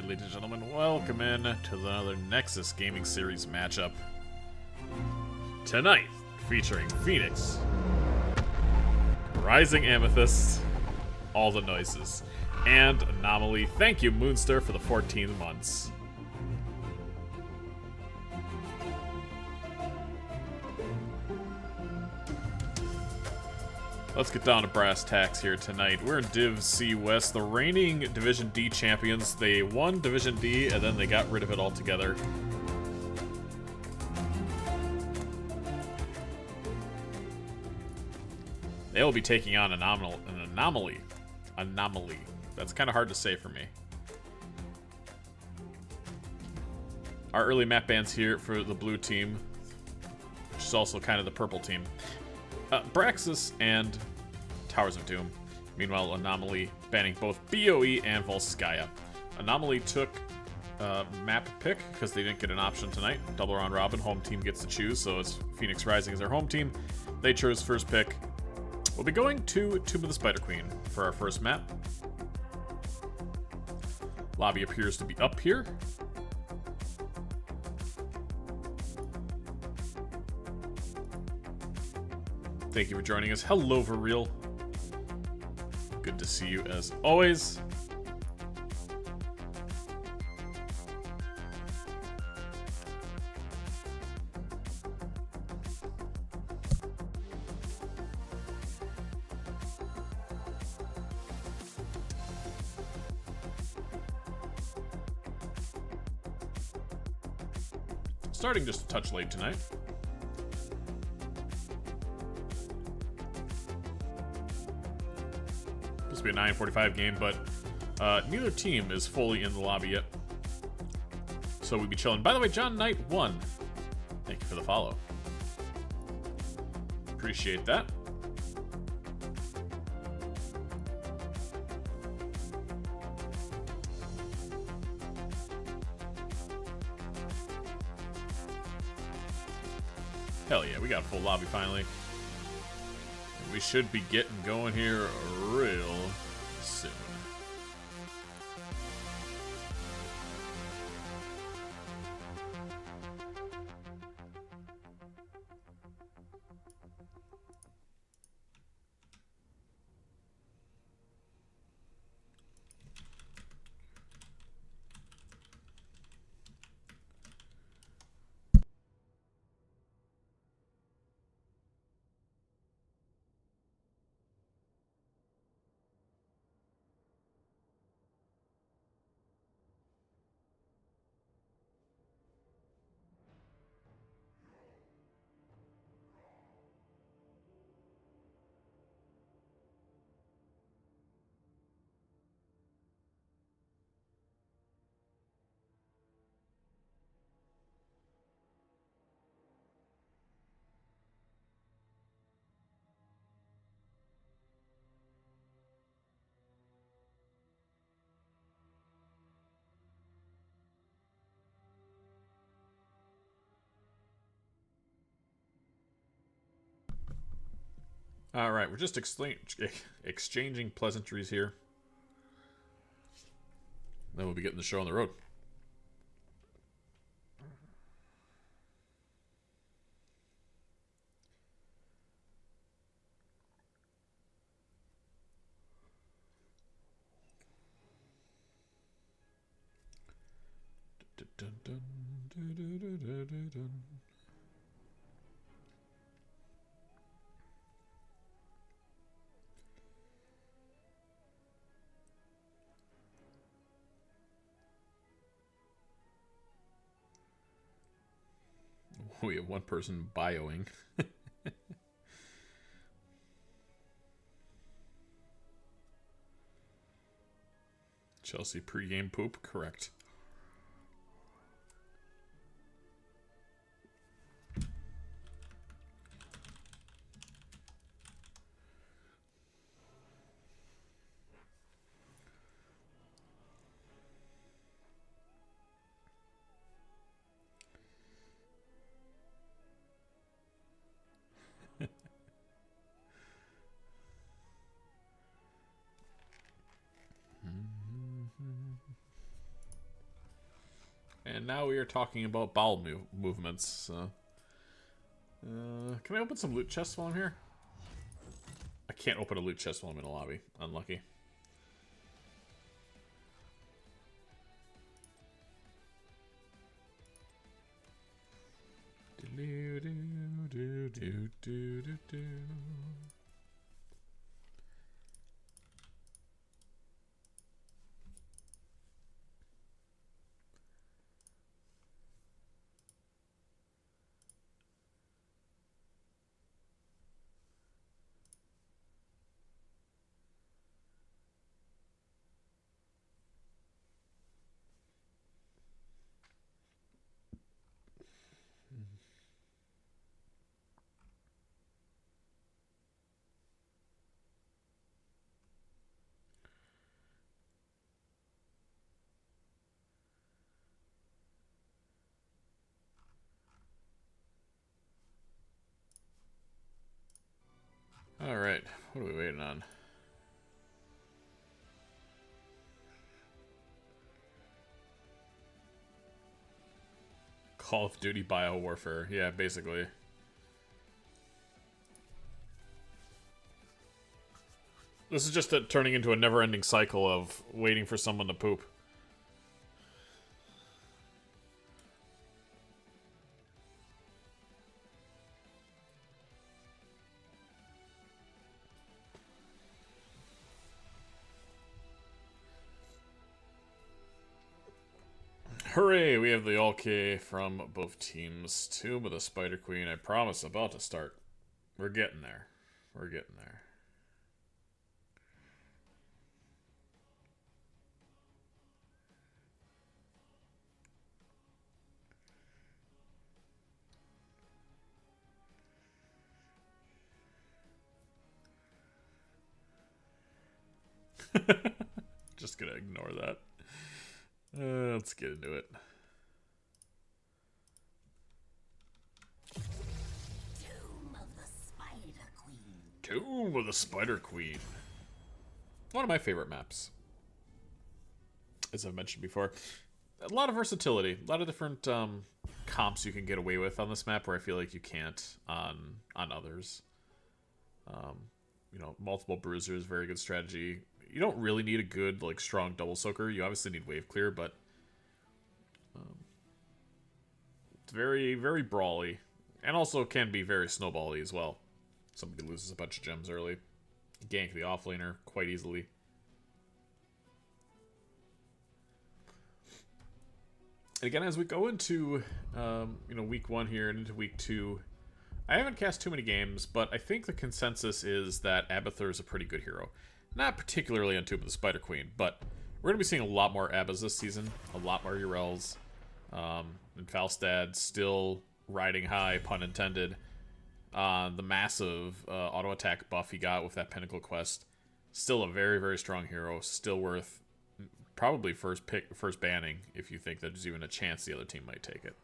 Alright, ladies and gentlemen, welcome in to another Nexus Gaming Series matchup. Tonight, featuring Phoenix, Rising Amethyst, all the noises, and Anomaly. Thank you, Moonstar, for the 14 months. Let's get down to brass tacks here tonight. We're in Div C West, the reigning Division D champions. They won Division D, and then they got rid of it altogether. They'll be taking on an Anomaly. Anomaly. That's kind of hard to say for me. Our early map bans here for the blue team, which is also kind of the purple team. Braxis and Towers of Doom. Meanwhile, Anomaly banning both BOE and Volskaya. Anomaly took map pick because they didn't get an option tonight. Double round robin, home team gets to choose, so it's Phoenix Rising as their home team. They chose first pick. We'll be going to Tomb of the Spider Queen for our first map. Lobby appears to be up here. Thank you for joining us. Hello, for real. Good to see you as always. Starting just a touch late tonight. Be a 9:45 game, but neither team is fully in the lobby yet, so we'd be chilling. By the way, John Knight won. Thank you for the follow. Appreciate that. Hell yeah, we got a full lobby finally. We should be getting going here real soon. Alright, we're just exchanging pleasantries here. Then we'll be getting the show on the road. Dun, dun, dun, dun, dun, dun, dun, dun. We have one person bioing. Chelsea pregame poop, correct. And now we are talking about bowel movements. So. Can I open some loot chests while I'm here? I can't open a loot chest while I'm in a lobby. Unlucky. Alright, what are we waiting on? Call of Duty Bio Warfare. Yeah, basically. This is just turning into a never-ending cycle of waiting for someone to poop. Hooray! We have the all-K from both teams. Tomb of the Spider Queen. I promise, about to start. We're getting there. We're getting there. Just gonna ignore that. Let's get into it. Tomb of the Spider Queen. Tomb of the Spider Queen. One of my favorite maps. As I've mentioned before. A lot of versatility. A lot of different comps you can get away with on this map where I feel like you can't on others. You know, multiple bruisers, very good strategy. You don't really need a good, like, strong double soaker. You obviously need wave clear, but it's very, very brawly. And also can be very snowbally as well. Somebody loses a bunch of gems early. Gank the offlaner quite easily. And again, as we go into, you know, week 1 here and into week 2, I haven't cast too many games, but I think the consensus is that Abathur is a pretty good hero. Not particularly on Tomb of the Spider Queen, but we're going to be seeing a lot more Abbas this season. A lot more Urels. And Falstad still riding high, pun intended, on the massive auto attack buff he got with that Pinnacle quest. Still a very, very strong hero. Still worth probably first banning if you think that there's even a chance the other team might take it.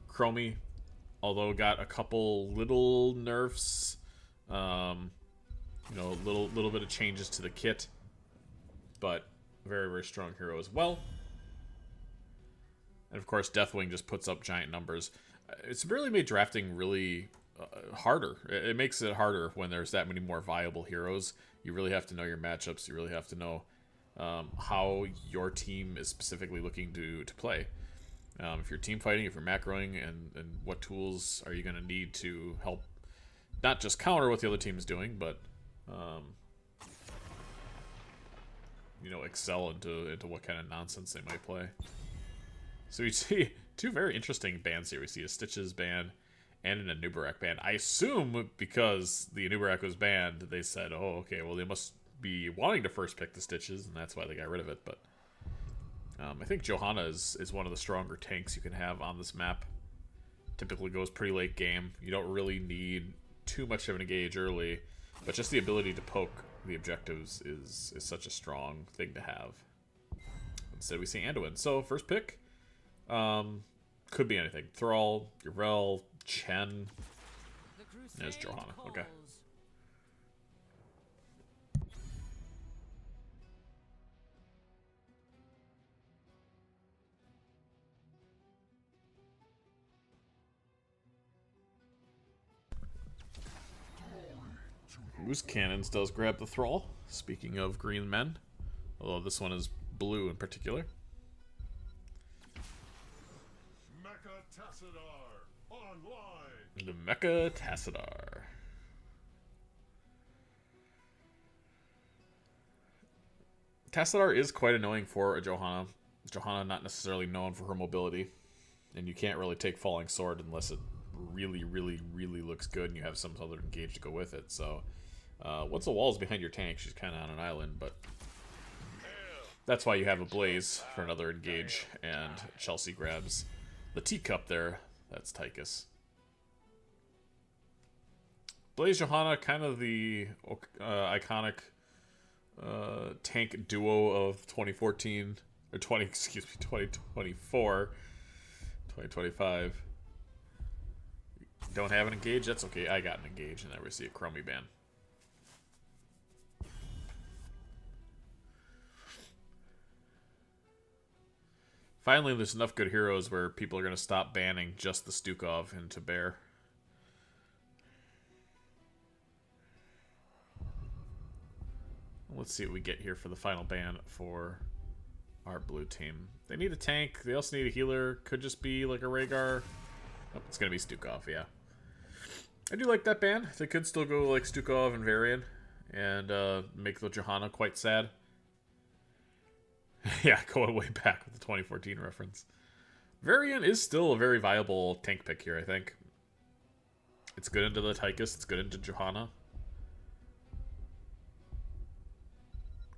Chromie, although got a couple little nerfs, you know, a little bit of changes to the kit, but very, very strong hero as well. And of course, Deathwing just puts up giant numbers. It's really made drafting really harder. It makes it harder when there's that many more viable heroes. You really have to know your matchups. You really have to know how your team is specifically looking to play. If you're team fighting, if you're macroing, and what tools are you going to need to help not just counter what the other team is doing, but you know, excel into what kind of nonsense they might play. So you see two very interesting bans here. We see a Stitches ban and an Anubarak ban. I assume because the Anubarak was banned, they said, oh, okay, well, they must be wanting to first pick the Stitches, and that's why they got rid of it. But I think Johanna is one of the stronger tanks you can have on this map. Typically goes pretty late game. You don't really need too much of an engage early, but just the ability to poke the objectives is such a strong thing to have. Instead, we see Anduin. So, first pick could be anything. Thrall, Urel, Chen. There's Johanna. Okay. Moose Cannons does grab the Thrall. Speaking of green men. Although this one is blue in particular. Mecha Tassadar online. The Mecha Tassadar. Tassadar is quite annoying for a Johanna. Johanna not necessarily known for her mobility. And you can't really take Falling Sword unless it really, really, really looks good and you have some other engage to go with it. So, once the wall's behind your tank, she's kind of on an island, but that's why you have a Blaze for another engage, and Chelsea grabs the teacup there. That's Tychus. Blaze Johanna, kind of the iconic tank duo of 2014 or 2024, 2025. Don't have an engage? That's okay. I got an engage, and I see a Chromie ban. Finally, there's enough good heroes where people are going to stop banning just the Stukov into Bear. Let's see what we get here for the final ban for our blue team. They need a tank. They also need a healer. Could just be like a Rhaegar. Oh, it's going to be Stukov, yeah. I do like that ban. They could still go like Stukov and Varian and make the Johanna quite sad. Yeah, going way back with the 2014 reference. Varian is still a very viable tank pick here, I think. It's good into the Tychus. It's good into Johanna.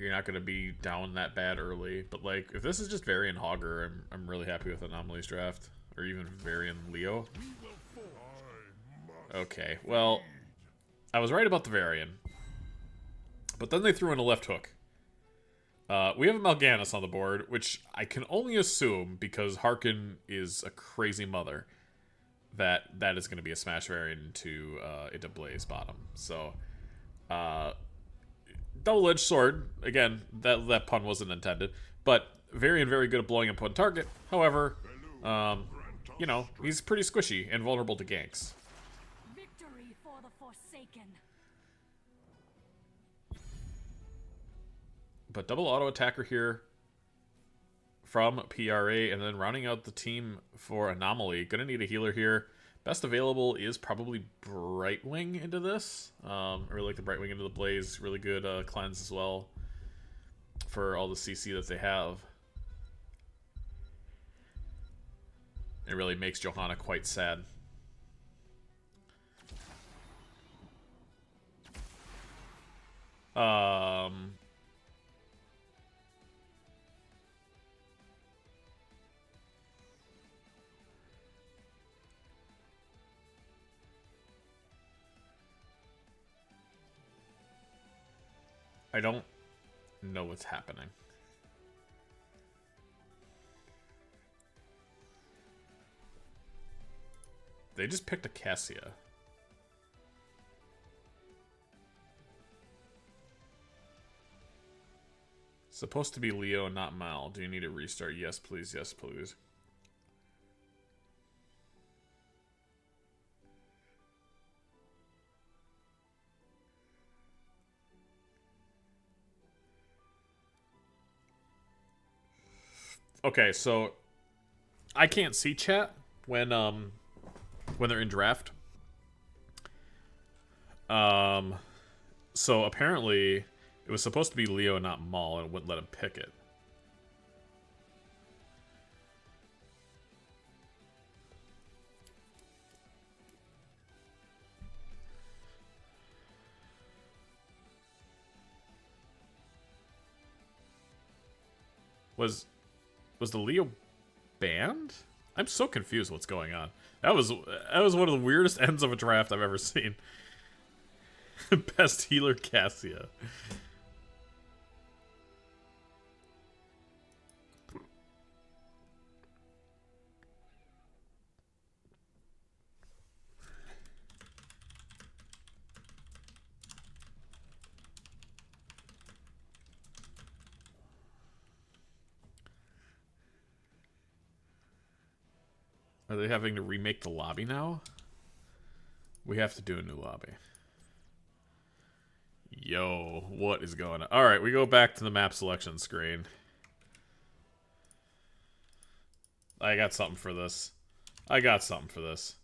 You're not going to be down that bad early. But, like, if this is just Varian Hogger, I'm really happy with Anomaly's draft. Or even Varian Leo. Okay, well, I was right about the Varian. But then they threw in a left hook. We have a Mal'Ganis on the board, which I can only assume, because Harkin is a crazy mother, that is going to be a smash variant into Blaze bottom. So, double-edged sword. Again, that pun wasn't intended. But Varian very good at blowing up on target. However, you know, he's pretty squishy and vulnerable to ganks. Victory for the Forsaken. But double auto attacker here from PRA, and then rounding out the team for Anomaly. Gonna need a healer here. Best available is probably Brightwing into this. I really like the Brightwing into the Blaze. Really good cleanse as well for all the CC that they have. It really makes Johanna quite sad. I don't know what's happening. They just picked a Cassia. Supposed to be Leo, not Mal. Do you need a restart? Yes, please. Yes, please. Okay, so I can't see chat when they're in draft. So apparently it was supposed to be Leo, not Maul, and it wouldn't let him pick it. Was the Leo banned? I'm so confused what's going on. That was one of the weirdest ends of a draft I've ever seen. Best healer Cassia. Are they having to remake the lobby now? We have to do a new lobby. Yo, what is going on? Alright, we go back to the map selection screen. I got something for this. I got something for this.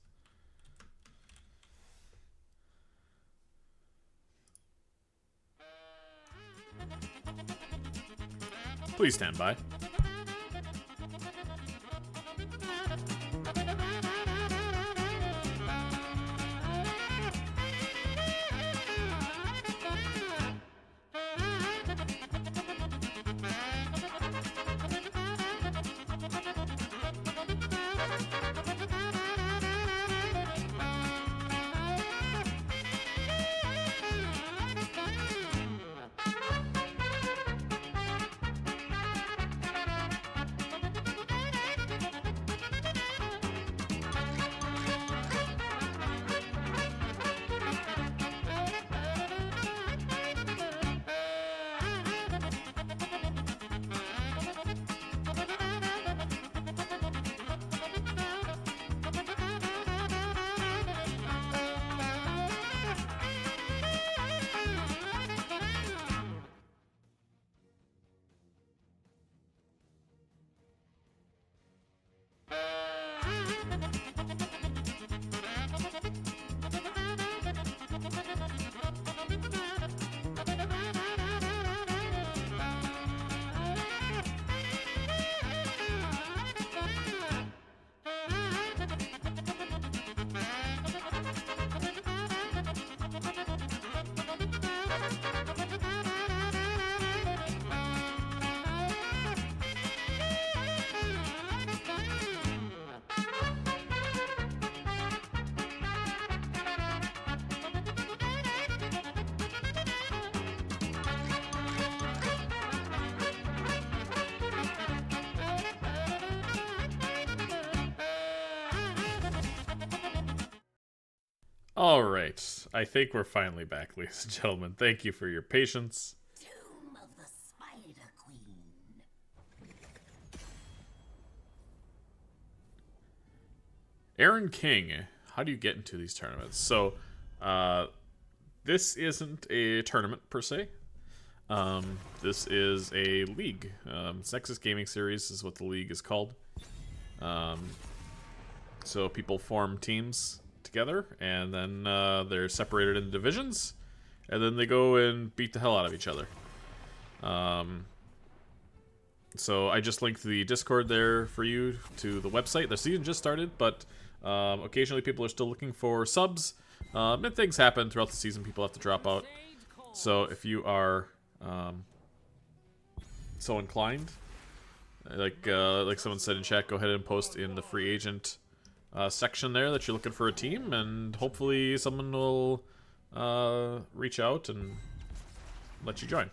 Please stand by. Alright, I think we're finally back, ladies and gentlemen. Thank you for your patience. Tomb of the Spider Queen. Aaron King, how do you get into these tournaments? So, this isn't a tournament per se. This is a league. Nexus Gaming Series is what the league is called. So people form teams together, and then they're separated into divisions, and then they go and beat the hell out of each other. So I just linked the Discord there for you to the website. The season just started, but occasionally people are still looking for subs. And things happen throughout the season. People have to drop out. So if you are so inclined, like someone said in chat, go ahead and post in the free agent section there that you're looking for a team, and hopefully someone will reach out and let you join.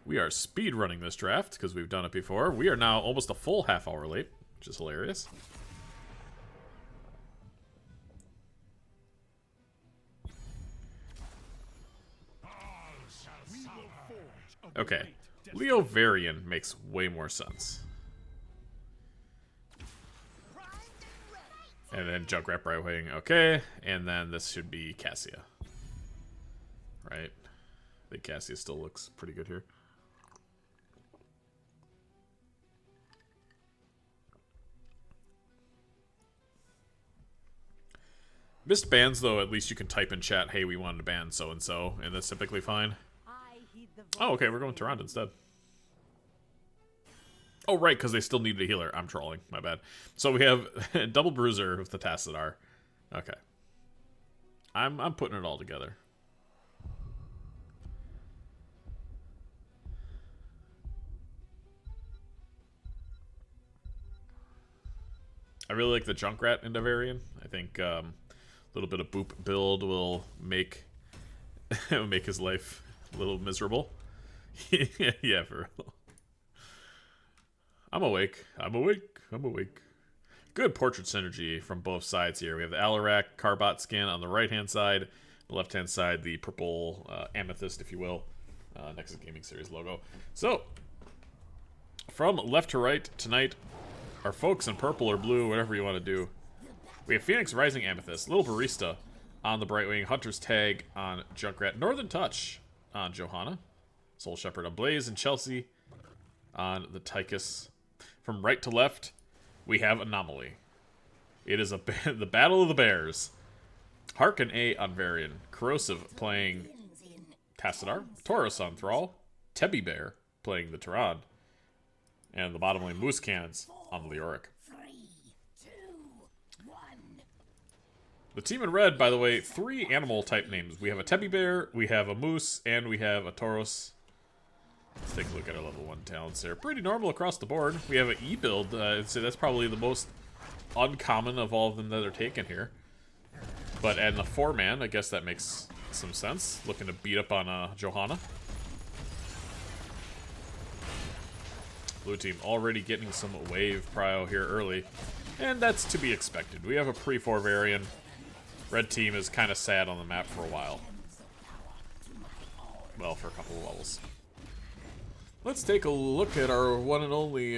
We are speed running this draft because we've done it before. We are now almost a full half hour late, which is hilarious. Okay, Leo Varian makes way more sense. And then Junkrat Brightwing, okay. And then this should be Cassia. Right? I think Cassia still looks pretty good here. Missed bans, though, at least you can type in chat, hey, we wanted to ban so-and-so, and that's typically fine. Oh, okay, we're going to Ronda instead. Oh, right, because they still needed a healer. I'm trolling, my bad. So we have Double Bruiser with the Tassadar. Okay. I'm putting it all together. I really like the Junkrat into Varian. I think a little bit of boop build will make make his life a little miserable. Yeah, for real. I'm awake. I'm awake. I'm awake. Good portrait synergy from both sides here. We have the Alarak Carbot skin on the right-hand side. The left-hand side, the purple amethyst, if you will. Nexus Gaming Series logo. So, From left to right tonight, our folks in purple or blue, whatever you want to do. We have Phoenix, Rising Amethyst, Little Barista on the Brightwing, Hunter's Tag on Junkrat, Northern Touch on Johanna, Soul Shepherd on Blaze, and Chelsea on the Tychus. From right to left, we have Anomaly. It is the Battle of the Bears. Harkin A on Varian, Corrosive playing Tassadar, Taurus on Thrall, Tebby Bear playing the Tyrant, and the bottom lane Moose Cannons on the Leoric. 3, 2, 1. The team in red, by the way, 3 animal type names. We have a Tebby Bear, we have a Moose, and we have a Taurus. Let's take a look at our level 1 talents here. Pretty normal across the board. We have an E build. I'd say that's probably the most uncommon of all of them that are taken here. But and the 4-man, I guess that makes some sense. Looking to beat up on Johanna. Blue team already getting some wave prio here early. And that's to be expected. We have a pre-4 variant. Red team is kind of sad on the map for a while. Well, for a couple of levels. Let's take a look at our one and only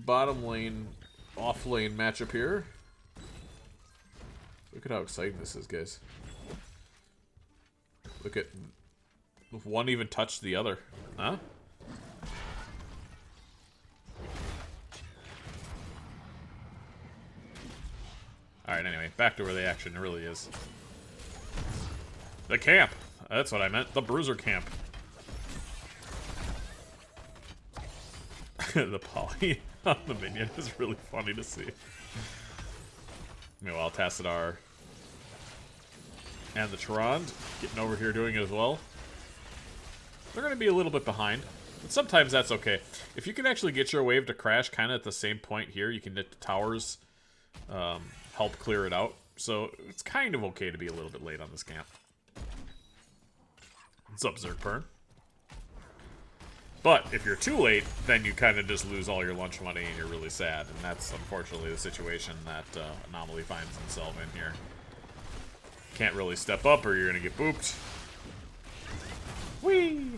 bottom lane, off lane matchup here. Look at how exciting this is, guys. Look at... one even touched the other. Huh? Alright, anyway, back to where the action really is. The camp! That's what I meant. The Bruiser camp. The poly on the minion is really funny to see. Meanwhile, Tassadar and the Tyrant getting over here doing it as well. They're going to be a little bit behind, but sometimes that's okay. If you can actually get your wave to crash kind of at the same point here, you can hit the towers, help clear it out. So it's kind of okay to be a little bit late on this camp. What's up, Zergpern? But if you're too late, then you kind of just lose all your lunch money and you're really sad. And that's unfortunately the situation that Anomaly finds himself in here. Can't really step up or you're going to get booped. Whee!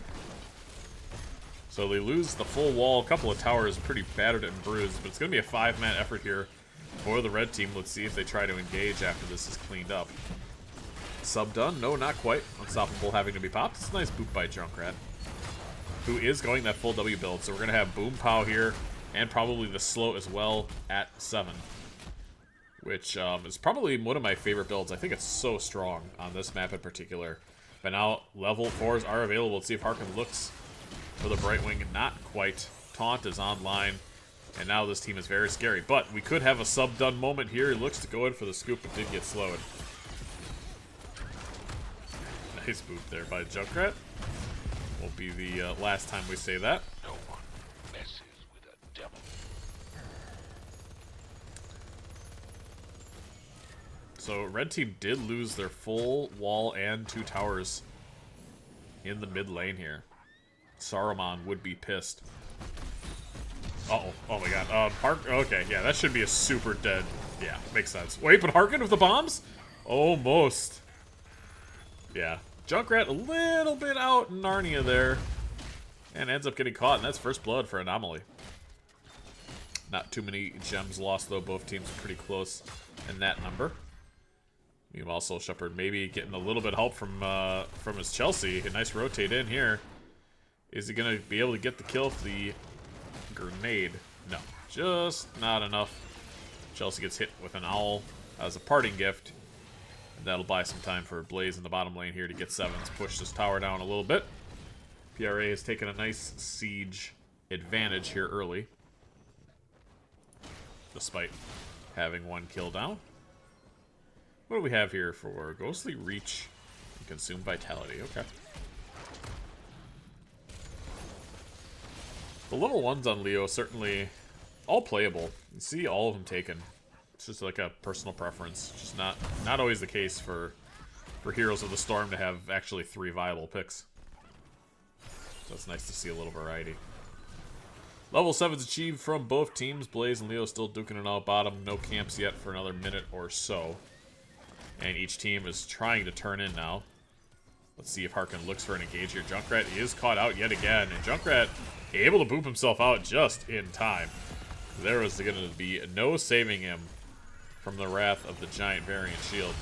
So they lose the full wall. A couple of towers pretty battered and bruised. But it's going to be a 5-man effort here for the red team. Let's see if they try to engage after this is cleaned up. Sub done? No, not quite. Unstoppable having to be popped. It's a nice boop by Junkrat, who is going that full W build. So we're going to have Boom Pow here, and probably the slow as well at 7. Which is probably one of my favorite builds. I think it's so strong on this map in particular. But now level 4s are available. Let's see if Harkin looks for the Brightwing. Not quite. Taunt is online. And now this team is very scary. But we could have a sub-done moment here. He looks to go in for the scoop, but did get slowed. Nice boop there by Junkrat. Won't be the last time we say that. No one messes with a devil. So red team did lose their full wall and 2 towers in the mid lane here. Saruman would be pissed. Uh-oh. Oh my god. Okay, yeah, that should be a super dead. Yeah, makes sense. Wait, but Harkin with the bombs? Almost. Yeah. Junkrat a little bit out in Narnia there. And ends up getting caught, and that's first blood for Anomaly. Not too many gems lost, though. Both teams are pretty close in that number. Meanwhile, Soul Shepherd maybe getting a little bit of help from his Chelsea. A nice rotate in here. Is he going to be able to get the kill for the grenade? No, just not enough. Chelsea gets hit with an owl as a parting gift. And that'll buy some time for Blaze in the bottom lane here to get 7s. Push this tower down a little bit. PRA has taken a nice siege advantage here early, despite having 1 kill down. What do we have here for Ghostly Reach and Consume Vitality? Okay. The level 1s on Leo certainly all playable. You see all of them taken. It's just like a personal preference. Just not always the case for Heroes of the Storm to have actually 3 viable picks. So it's nice to see a little variety. Level 7's achieved from both teams. Blaze and Leo still duking it out bottom. No camps yet for another minute or so. And each team is trying to turn in now. Let's see if Harkin looks for an engage here. Junkrat is caught out yet again, and Junkrat able to boop himself out just in time. There was going to be no saving him from the wrath of the giant variant shield.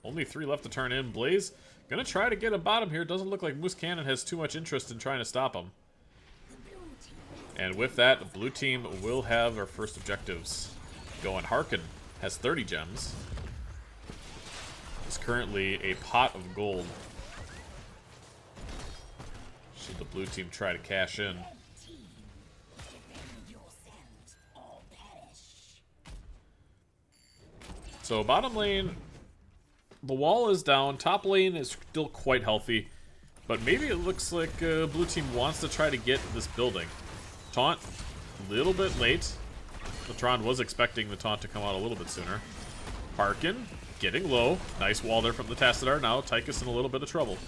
Only 3 left to turn in. Blaze gonna try to get a bottom here. Doesn't look like Moose Cannon has too much interest in trying to stop him. And with that, the blue team will have our first objectives going. Harkin has 30 gems. It's currently a pot of gold. Should the blue team try to cash in? So bottom lane, the wall is down. Top lane is still quite healthy. But maybe it looks like blue team wants to try to get this building. Taunt, a little bit late. Latron was expecting the taunt to come out a little bit sooner. Harkin, getting low. Nice wall there from the Tassadar. Now Tychus in a little bit of trouble.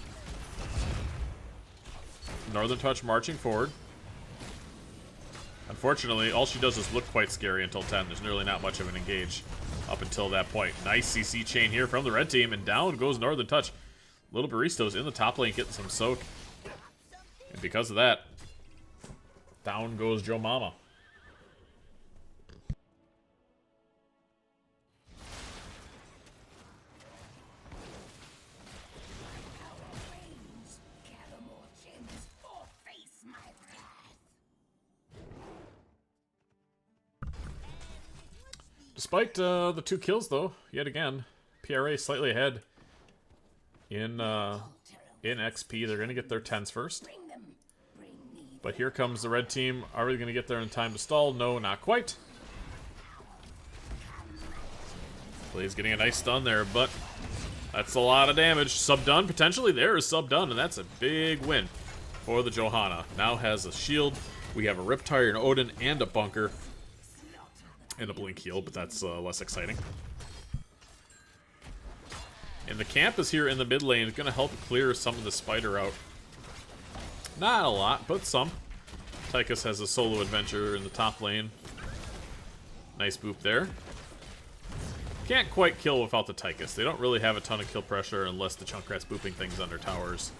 Northern Touch marching forward. Unfortunately, all she does is look quite scary until 10. There's nearly not much of an engage up until that point. Nice CC chain here from the red team, and down goes Northern Touch. Little Baristos in the top lane getting some soak. And because of that, down goes Joe Mama. Despite the 2 kills, though, yet again, PRA slightly ahead in XP. They're going to get their 10s first. But here comes the red team. Are we going to get there in time to stall? No, not quite. Blaze getting a nice stun there, but that's a lot of damage. Sub done, potentially. There is sub done, and that's a big win for the Johanna. Now has a shield. We have a Riptire, an Odin, and a bunker. And a blink heal, but that's less exciting. And the camp is here in the mid lane. It's going to help clear some of the spider out. Not a lot, but some. Tychus has a solo adventure in the top lane. Nice boop there. Can't quite kill without the Tychus. They don't really have a ton of kill pressure unless the Junkrat's booping things under towers.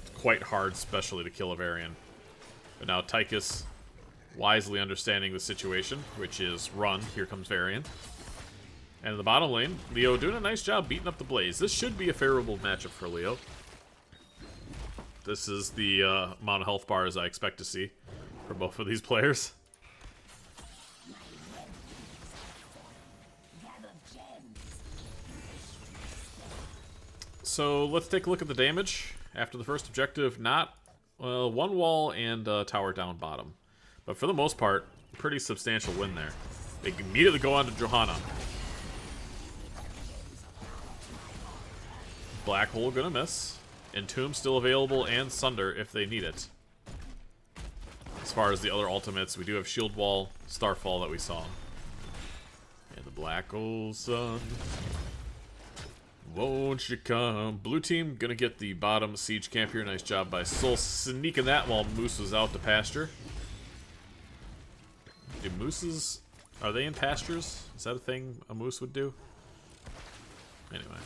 It's quite hard, especially to kill a Varian. But now Tychus, wisely understanding the situation, which is run. Here comes Varian. And in the bottom lane, Leo doing a nice job beating up the Blaze. This should be a favorable matchup for Leo. This is the amount of health bars I expect to see for both of these players. So let's take a look at the damage. After the first objective, not, well, 1 wall and tower down bottom. But for the most part, pretty substantial win there. They immediately go on to Johanna. Black Hole gonna miss. Entomb still available, and Sunder if they need it. As far as the other ultimates, we do have Shield Wall, Starfall that we saw. And the Black Hole Sun. Won't you come? Blue team gonna get the bottom siege camp here. Nice job by Soul sneaking that while Moose was out to pasture. Do mooses, are they in pastures? Is that a thing a moose would do? Anyway.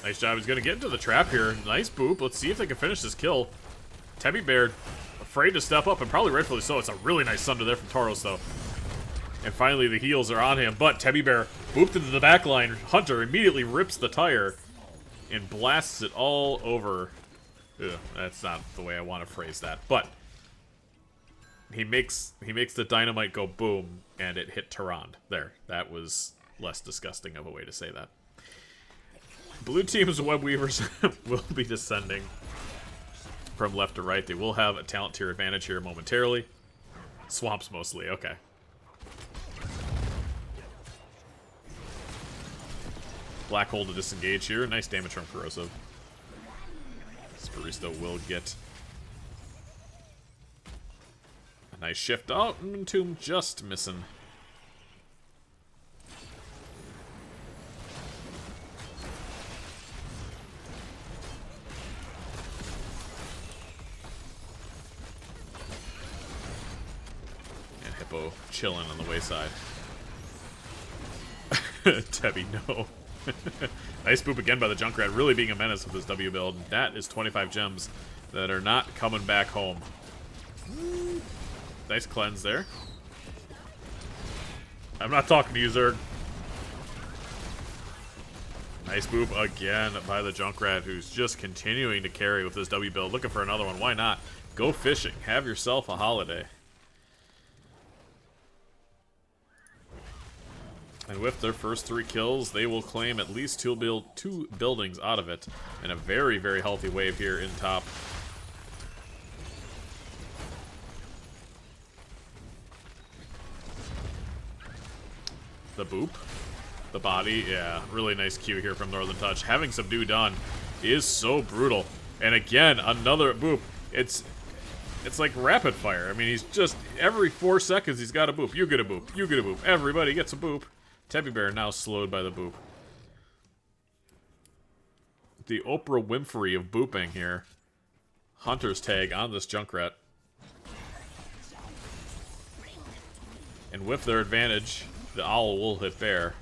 Nice job. He's going to get into the trap here. Nice boop. Let's see if they can finish this kill. Teddy Bear afraid to step up, and probably rightfully so. It's a really nice Sunder there from Tauros, though. And finally, the heals are on him. But Teddy Bear booped into the backline. Hunter immediately rips the tire and blasts it all over. Ugh, that's not the way I want to phrase that. But he makes the dynamite go boom, and it hit Tyrande. There. That was less disgusting of a way to say that. Blue team's Web Weavers will be descending from left to right. They will have a talent tier advantage here momentarily. Swamps mostly, okay. Black Hole to disengage here. Nice damage from Corrosive. Sparisto will get a nice shift. Oh, Entomb just missing. Hippo chilling on the wayside. Tebby, no. Nice boop again by the Junkrat, really being a menace with this W build. That is 25 gems that are not coming back home. Nice cleanse there. I'm not talking to you, Zerg. Nice boop again by the Junkrat, who's just continuing to carry with this W build. Looking for another one. Why not? Go fishing. Have yourself a holiday. And with their first 3 kills, they will claim at least 2 buildings out of it. In a very, very healthy wave here in top. The boop. The body. Yeah, really nice Q here from Northern Touch. Having Subdue done is so brutal. And again, another boop. It's like rapid fire. I mean, he's just, every 4 seconds he's got a boop. You get a boop. You get a boop. Everybody gets a boop. Teddy Bear now slowed by the boop. The Oprah Winfrey of booping here. Hunter's tag on this Junkrat. And with their advantage, the Owl will hit Bear.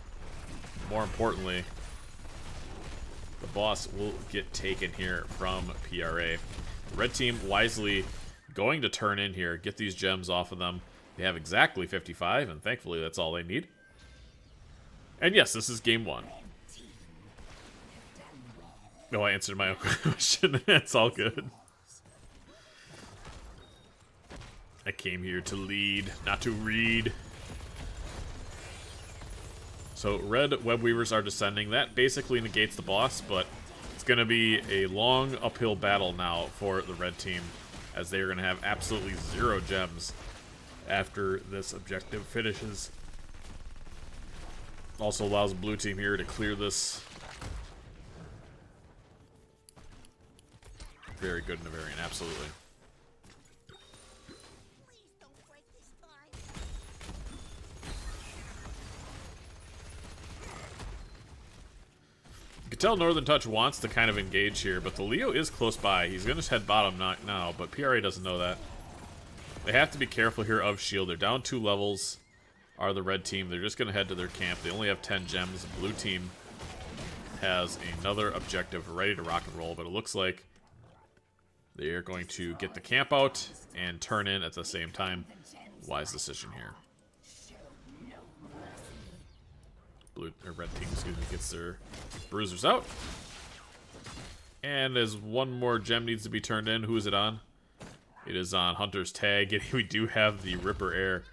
More importantly, the boss will get taken here from PRA. The red team wisely going to turn in here, get these gems off of them. They have exactly 55, and thankfully that's all they need. And yes, this is game 1. No, I answered my own question. It's all good. I came here to lead, not to read. So red web weavers are descending. That basically negates the boss, but it's going to be a long uphill battle now for the red team, as they are going to have absolutely 0 gems after this objective finishes. Also allows the blue team here to clear this. Very good Navarian, absolutely. Please don't break this time. You can tell Northern Touch wants to kind of engage here, but the Leo is close by. He's going to head bottom now, but PRA doesn't know that. They have to be careful here of shield. They're down 2 levels. Are the red team. They're just going to head to their camp. They only have 10 gems. The blue team has another objective ready to rock and roll, but it looks like they are going to get the camp out and turn in at the same time. Wise decision here. Red team, excuse me, gets their bruisers out. And as one more gem needs to be turned in, who is it on? It is on Hunter's tag, and we do have the Ripper Air.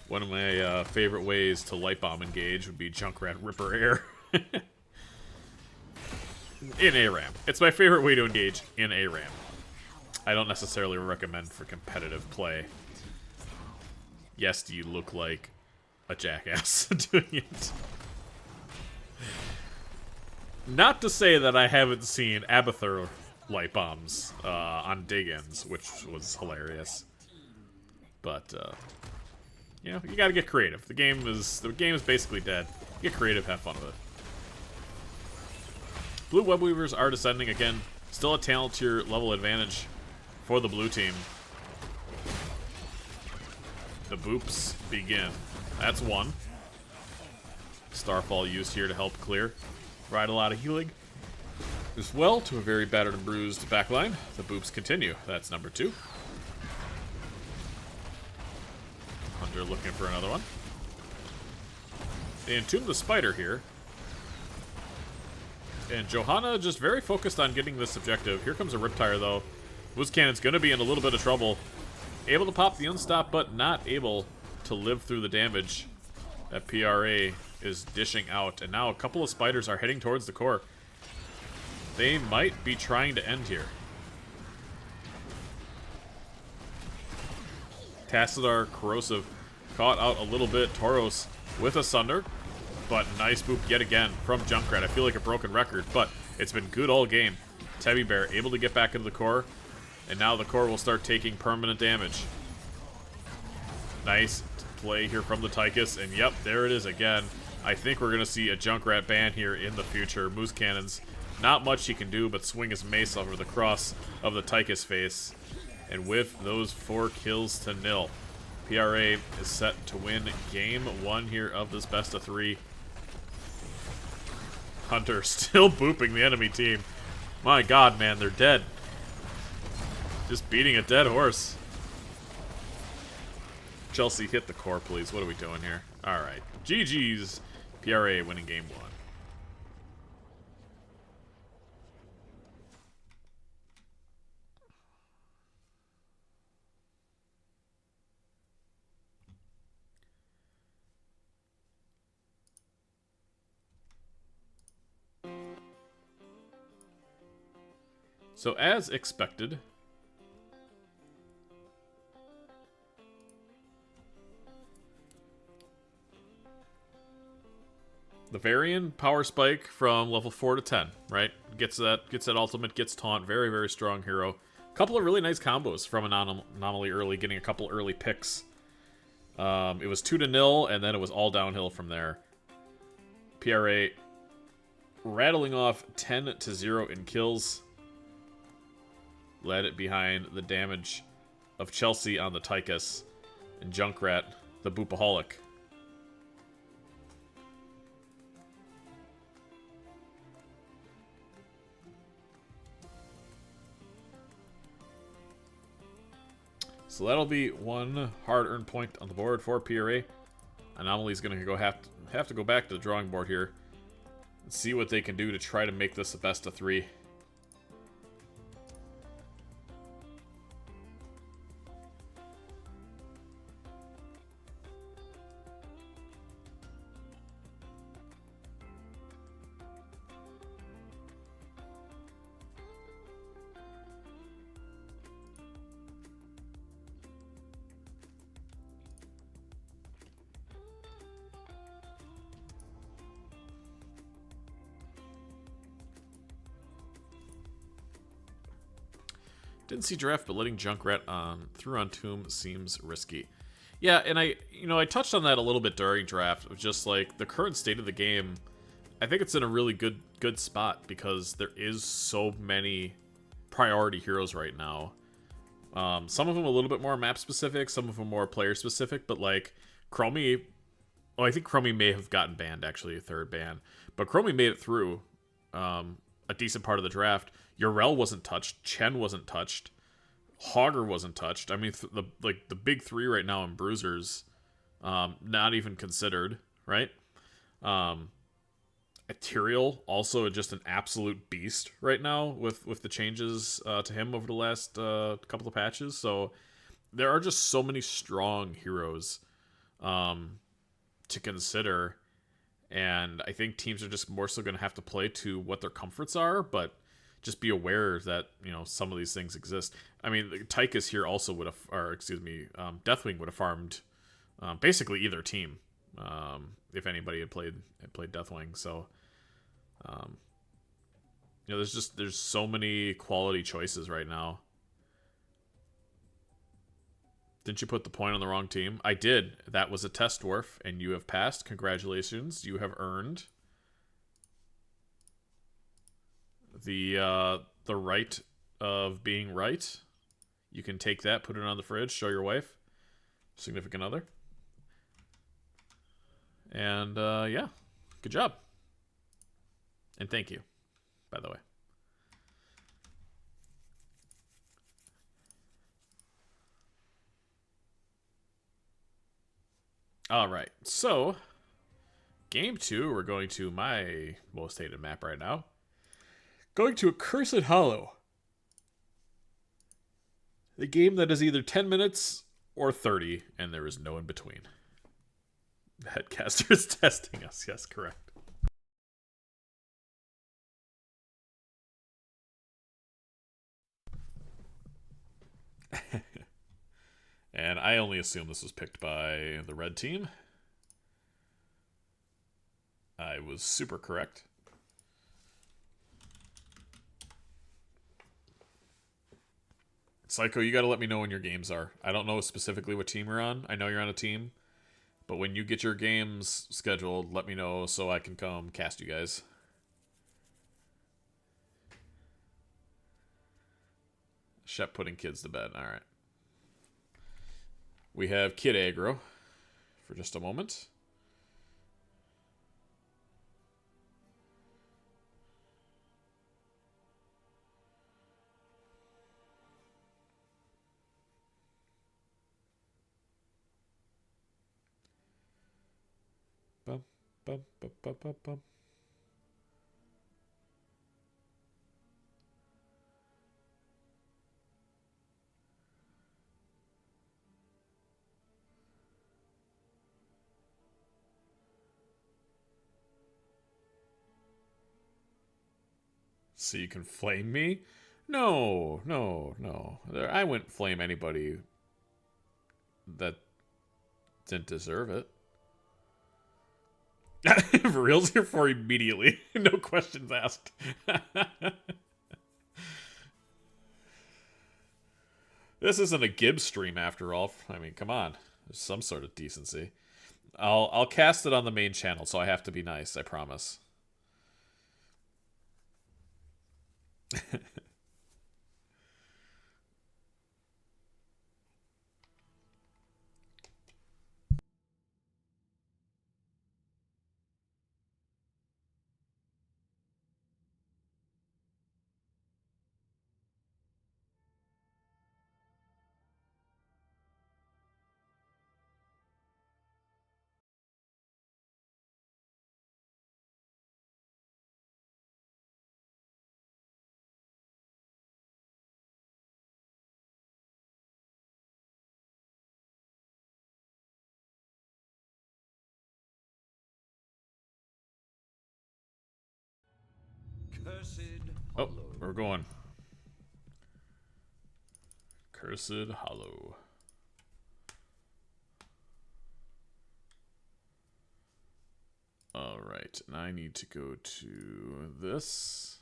One of my favorite ways to light bomb engage would be Junkrat Ripper Air. In ARAM. It's my favorite way to engage in ARAM. I don't necessarily recommend for competitive play. Yes, do you look like a jackass doing it? Not to say that I haven't seen Abathur light bombs on dig-ins, which was hilarious. But, you know, you gotta get creative. The game is basically dead. Get creative, have fun with it. Blue web weavers are descending again. Still a talent tier level advantage for the blue team. The boops begin. That's one. Starfall used here to help clear. Provide a lot of healing as well to a very battered and bruised backline. The boops continue. That's number 2. Hunter looking for another one. They entomb the spider here. And Johanna just very focused on getting this objective. Here comes a Riptire, though. Wiz Cannon's going to be in a little bit of trouble. Able to pop the unstop, but not able to live through the damage that PRA is dishing out. And now a couple of spiders are heading towards the core. They might be trying to end here. Tassadar, Corrosive, caught out a little bit. Tauros with a Sunder. But nice boop yet again from Junkrat. I feel like a broken record, but it's been good all game. Teddy Bear able to get back into the core, and now the core will start taking permanent damage. Nice play here from the Tychus, and yep, there it is again. I think we're going to see a Junkrat ban here in the future. Moose Cannons, not much he can do but swing his mace over the cross of the Tychus face. And with those 4 kills to nil, PRA is set to win game 1 here of this best of 3. Hunter still booping the enemy team. My god, man, they're dead. Just beating a dead horse. Chelsea, hit the core, please. What are we doing here? Alright. GG's. PRA winning game 1. So, as expected, the Varian power spike from level 4 to 10, right? Gets that ultimate, gets taunt, very, very strong hero. Couple of really nice combos from Anomaly early, getting a couple early picks. It was 2-0, and then it was all downhill from there. PRA rattling off 10-0 in kills. Led it behind the damage of Chelsea on the Tychus and Junkrat, the Boopaholic. So that'll be 1 hard-earned point on the board for PRA. Anomaly's going to have to go back to the drawing board here and see what they can do to try to make this a best of 3. Didn't see draft, but letting Junkrat through on Tomb seems risky. Yeah, and I touched on that a little bit during draft, of just like the current state of the game. I think it's in a really good spot because there is so many priority heroes right now. Some of them a little bit more map specific, some of them more player specific, but like Chromie, I think Chromie may have gotten banned, actually, a 3rd ban, but Chromie made it through a decent part of the draft. Urel wasn't touched. Chen wasn't touched. Hogger wasn't touched. I mean, the big 3 right now in Bruisers, not even considered, right? Ethereal, also just an absolute beast right now with the changes to him over the last couple of patches. So there are just so many strong heroes to consider, and I think teams are just more so going to have to play to what their comforts are, but just be aware that, some of these things exist. I mean, Tychus here also would have, or excuse me, Deathwing would have farmed basically either team if anybody had played Deathwing. So, there's so many quality choices right now. Didn't you put the point on the wrong team? I did. That was a test dwarf, and you have passed. Congratulations. You have earned the right of being right. You can take that, put it on the fridge, show your wife, significant other. And yeah, good job. And thank you, by the way. All right, so game 2, we're going to my most hated map right now. Going to Accursed Hollow. The game that is either 10 minutes or 30, and there is no in between. The headcaster is testing us. Yes, correct. And I only assume this was picked by the red team. I was super correct. Psycho, you gotta let me know when your games are. I don't know specifically what team you're on. I know you're on a team. But when you get your games scheduled, let me know so I can come cast you guys. Shep putting kids to bed. Alright. We have Kid Aggro for just a moment. Bum, bum, bum, bum, bum, bum. So you can flame me? No, no, no. I wouldn't flame anybody that didn't deserve it. For reals here for immediately. No questions asked. This isn't a Gibbs stream after all. I mean, come on. There's some sort of decency. I'll cast it on the main channel, so I have to be nice, I promise. Oh, we're going. Cursed Hollow. Alright, and I need to go to this.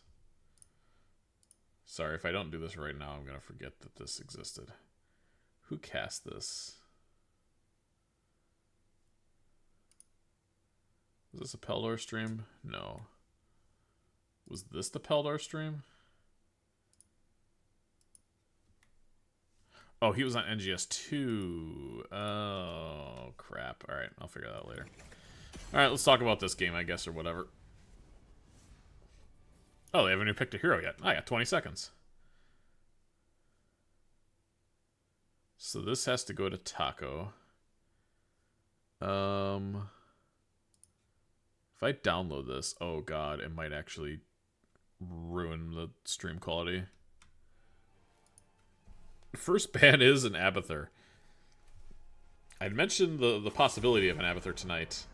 Sorry, if I don't do this right now, I'm going to forget that this existed. Who cast this? Was this a Peldor stream? No. Was this the Peldor stream? Oh, he was on NGS 2. Oh, crap. Alright, I'll figure that out later. Alright, let's talk about this game, I guess, or whatever. Oh, they haven't even picked a hero yet. I got 20 seconds. So this has to go to Taco. If I download this, oh god, it might actually ruin the stream quality. First ban is an Abathur. I'd mentioned the possibility of an Abathur tonight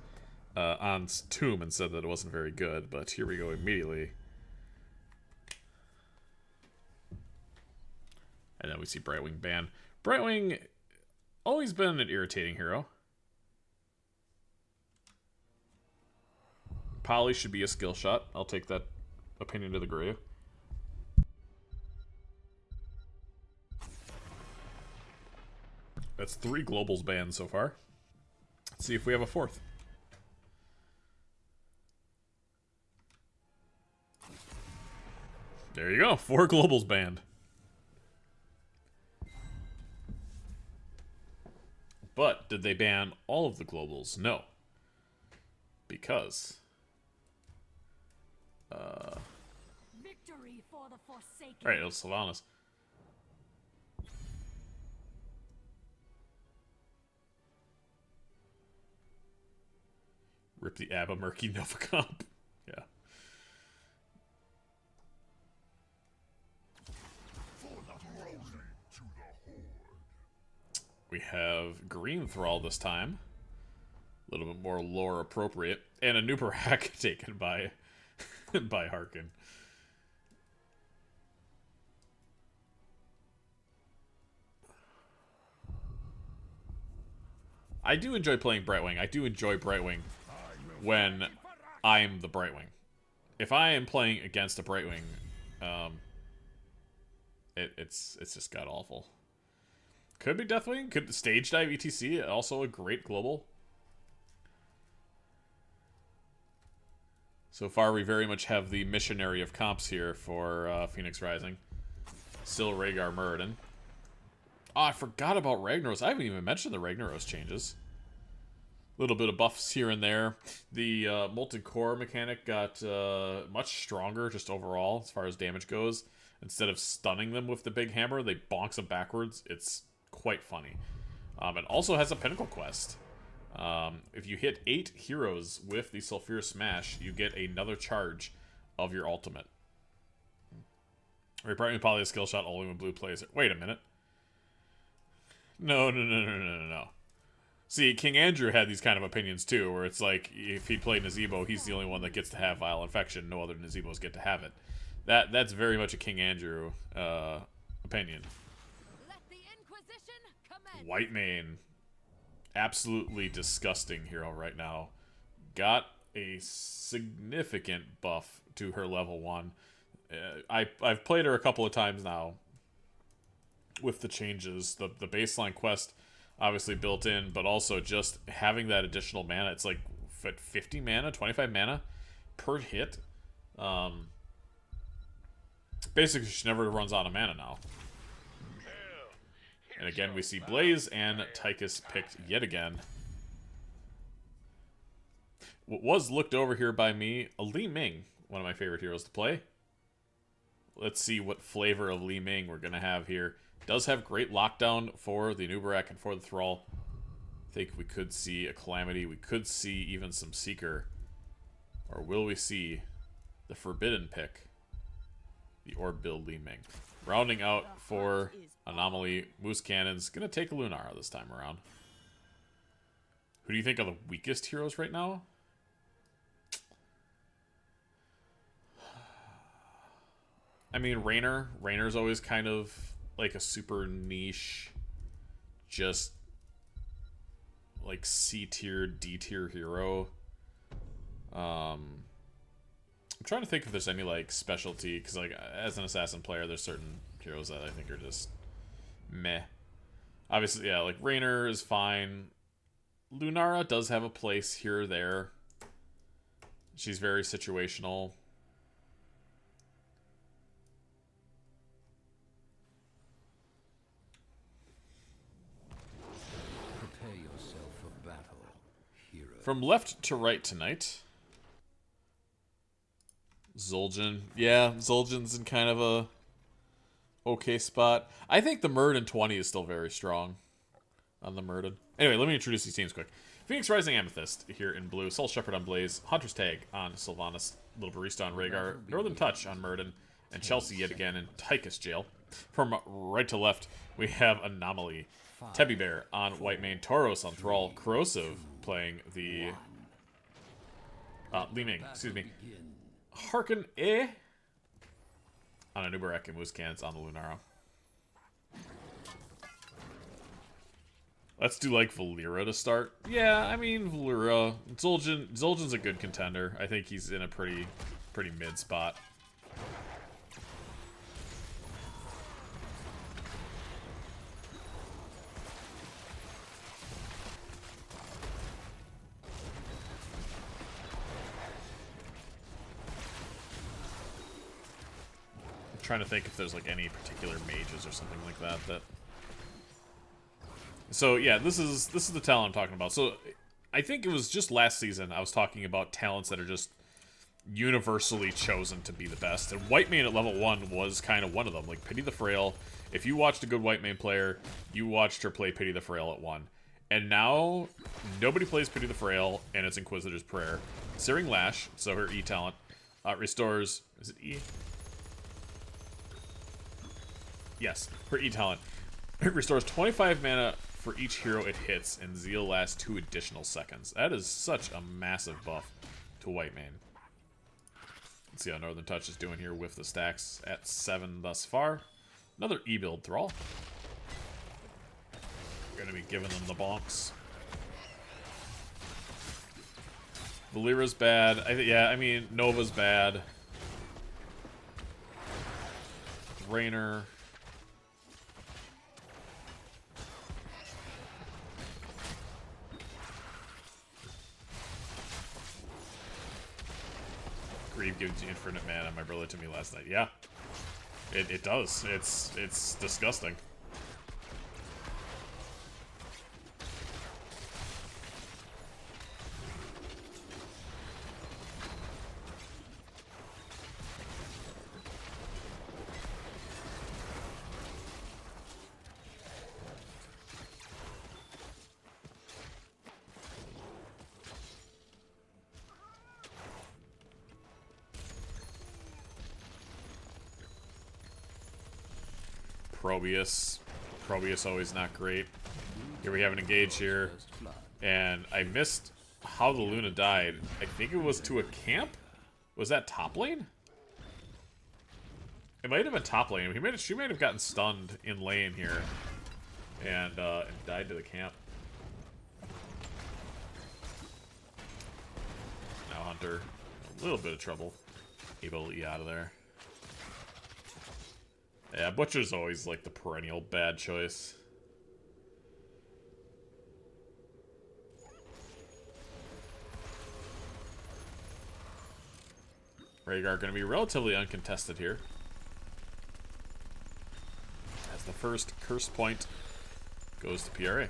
on Tomb and said that it wasn't very good, but here we go immediately. And then we see Brightwing ban. Brightwing, always been an irritating hero. Poly should be a skill shot. I'll take that opinion to the grave. That's 3 globals banned so far. Let's see if we have a 4th. There you go. 4 globals banned. But did they ban all of the globals? No. Because Victory for the Forsaken. alright, it'll Sylvanas. Rip the Abba Murky Nova comp. Yeah. We have Green Thrall this time. A little bit more lore appropriate. And a Nubarak taken by by Harkin. I do enjoy playing Brightwing. I do enjoy Brightwing when I'm the Brightwing. If I am playing against a Brightwing, it's just god awful. Could be Deathwing. Could Stage Dive ETC also a great global. So far, we very much have the missionary of comps here for Phoenix Rising. Still Rhaegar Muradin. Oh, I forgot about Ragnaros. I haven't even mentioned the Ragnaros changes. A little bit of buffs here and there. The Molten Core mechanic got much stronger just overall as far as damage goes. Instead of stunning them with the big hammer, they bonks them backwards. It's quite funny. It also has a Pinnacle quest. If you hit 8 heroes with the Sulfurous Smash, you get another charge of your ultimate. Rebrightening Poly a skill shot only when blue plays it. Wait a minute. No. See, King Andrew had these kind of opinions too, where it's like, if he played Nazebo, he's the only one that gets to have Vile Infection. No other Nazebos get to have it. That's very much a King Andrew opinion. Let the Inquisition commence. Whitemane. Absolutely disgusting hero right now. Got a significant buff to her level 1. I've played her a couple of times now with the changes. The baseline quest obviously built in, but also just having that additional mana. It's like 50 mana, 25 mana per hit. Basically, she never runs out of mana now. And again, we see Blaze and Tychus picked yet again. What was looked over here by me, a Li Ming, one of my favorite heroes to play. Let's see what flavor of Li Ming we're going to have here. Does have great lockdown for the Nubarak and for the Thrall. I think we could see a Calamity. We could see even some Seeker. Or will we see the Forbidden pick? The Orb build Li Ming. Rounding out for Anomaly, Moose Cannon's going to take a Lunara this time around. Who do you think are the weakest heroes right now? I mean, Raynor. Raynor's always kind of like a super niche, just like C-tier, D-tier hero. I'm trying to think if there's any like specialty, because like as an assassin player, there's certain heroes that I think are just meh. Obviously, yeah, like Raynor is fine. Lunara does have a place here or there. She's very situational. Prepare yourself for battle, hero. From left to right tonight. Zul'jin. Yeah, Zul'jin's in kind of a okay spot. I think the Murden 20 is still very strong on the Murden. Anyway, let me introduce these teams quick. Phoenix Rising Amethyst here in blue. Soul Shepherd on Blaze. Hunter's Tag on Sylvanas. Little Barista on Rhaegar. Northern Touch on Murden. And Chelsea yet again in Tychus Jail. From right to left, we have Anomaly. Tebby Bear on Whitemane. Tauros on Thrall. Corrosive playing the... Li Ming, excuse me. Harken on a Nubarak and Moose Cans on the Lunara. Let's do like Valeera to start. Yeah, I mean Valeera. Zul'jin's a good contender. I think he's in a pretty mid spot. Trying to think if there's like any particular mages or something like that. So yeah, this is the talent I'm talking about. So I think it was just last season I was talking about talents that are just universally chosen to be the best, and Whitemane at level 1 was kind of one of them. Like Pity the Frail, if you watched a good Whitemane player, you watched her play Pity the Frail at 1. And now nobody plays Pity the Frail, and it's Inquisitor's Prayer. Searing Lash, so her E talent, restores, is it E? Yes, her E talent. It restores 25 mana for each hero it hits, and Zeal lasts 2 additional seconds. That is such a massive buff to Whitemane. Let's see how Northern Touch is doing here with the stacks at 7 thus far. Another E-build Thrall. We're gonna be giving them the bonks. Valeera's bad. I mean, Nova's bad. Raynor. Grieve gives you infinite mana. My brother told me last night. Yeah, it does. It's disgusting. Probius. Probius always not great. Here we have an engage here. And I missed how the Luna died. I think it was to a camp? Was that top lane? It might have been top lane. She might have gotten stunned in lane here. And died to the camp. Now Hunter, a little bit of trouble. Able to E out of there. Yeah, Butcher's always like the perennial bad choice. Rhaegar going to be relatively uncontested here. As the first curse point goes to PRA.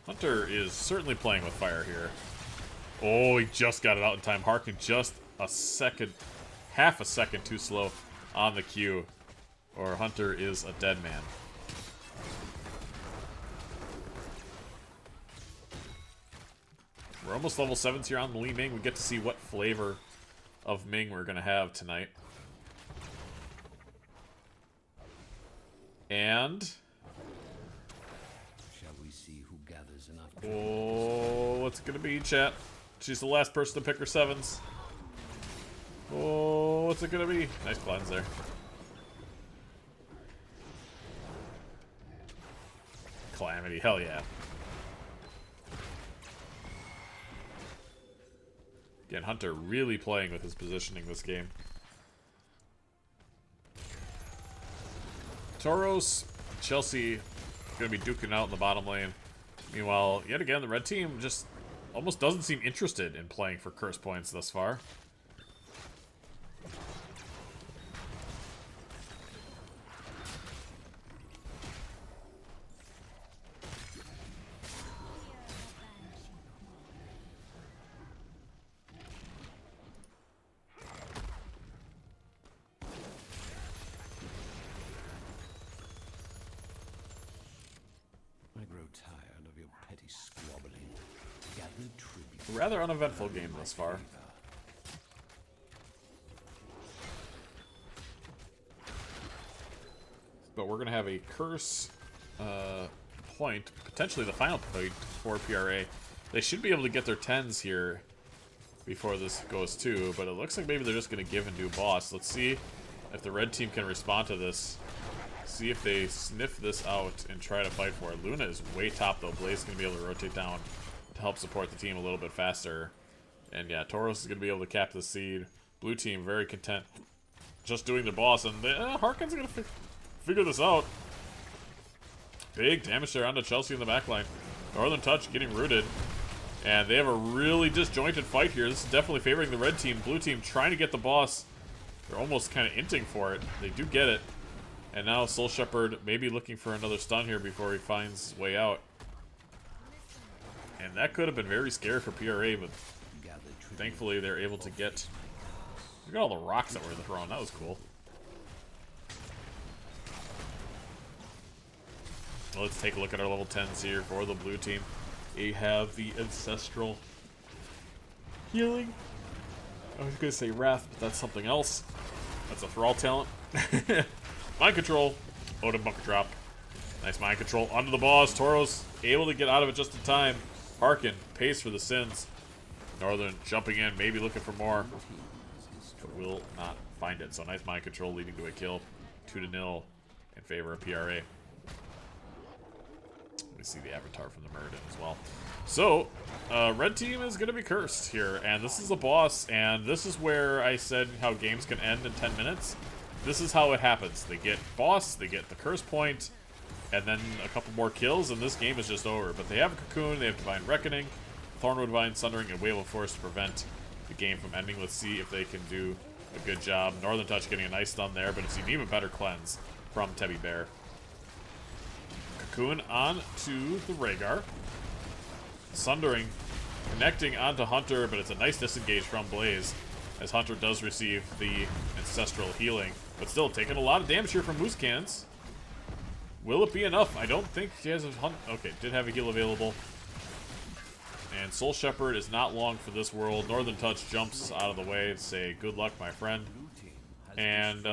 Hunter is certainly playing with fire here. Oh, he just got it out in time. Harkin just a second, half a second too slow on the Q, or Hunter is a dead man. We're almost level 7s here on the Li Ming. We get to see what flavor of Ming we're going to have tonight. And... shall we see who gathers enough? oh, what's it going to be, chat? She's the last person to pick her 7s. Oh, what's it going to be? Nice cleanse there. Calamity, hell yeah. Again, Hunter really playing with his positioning this game. Tauros, Chelsea going to be duking out in the bottom lane. Meanwhile, yet again, the red team just almost doesn't seem interested in playing for curse points thus far. Rather uneventful game thus far. But we're going to have a curse point, potentially the final point for PRA. They should be able to get their 10s here before this goes too, but it looks like maybe they're just going to give and do boss. Let's see if the red team can respond to this. See if they sniff this out and try to fight for it. Luna is way top though. Blaze is going to be able to rotate down to help support the team a little bit faster. And yeah, Tauros is going to be able to cap the seed. Blue team very content just doing their boss. And Harkin's going to figure this out. Big damage there onto Chelsea in the backline. Northern Touch getting rooted. And they have a really disjointed fight here. This is definitely favoring the red team. Blue team trying to get the boss. They're almost kind of inting for it. They do get it. And now Soul Shepherd maybe looking for another stun here before he finds his way out. And that could have been very scary for PRA, but thankfully they're able to get... Look at all the rocks that were thrown. That was cool. Well, let's take a look at our level 10s here for the blue team. They have the Ancestral Healing. I was going to say Wrath, but that's something else. That's a Thrall talent. Mind Control. Odin Bunker Drop. Nice Mind Control onto the boss. Tauros able to get out of it just in time. Harkin pays for the sins. Northern jumping in, maybe looking for more, but will not find it. So nice Mind Control leading to a kill. 2-0 in favor of PRA. We see the avatar from the Muradin as well. So, red team is going to be cursed here, and this is a boss, and this is where I said how games can end in 10 minutes. This is how it happens. They get boss, they get the curse point, and then a couple more kills, and this game is just over. But they have a Cocoon, they have Divine Reckoning, Thornwood Vine, Sundering, and Wave of Force to prevent the game from ending. Let's see if they can do a good job. Northern Touch getting a nice stun there, but it's an even better cleanse from Tebby Bear. Cocoon on to the Rhaegar. Sundering connecting onto Hunter, but it's a nice disengage from Blaze, as Hunter does receive the Ancestral Healing. But still taking a lot of damage here from Moose Cannons. Will it be enough? I don't think he has a hunt. Okay, did have a heal available. And Soul Shepherd is not long for this world. Northern Touch jumps out of the way to say, good luck, my friend. And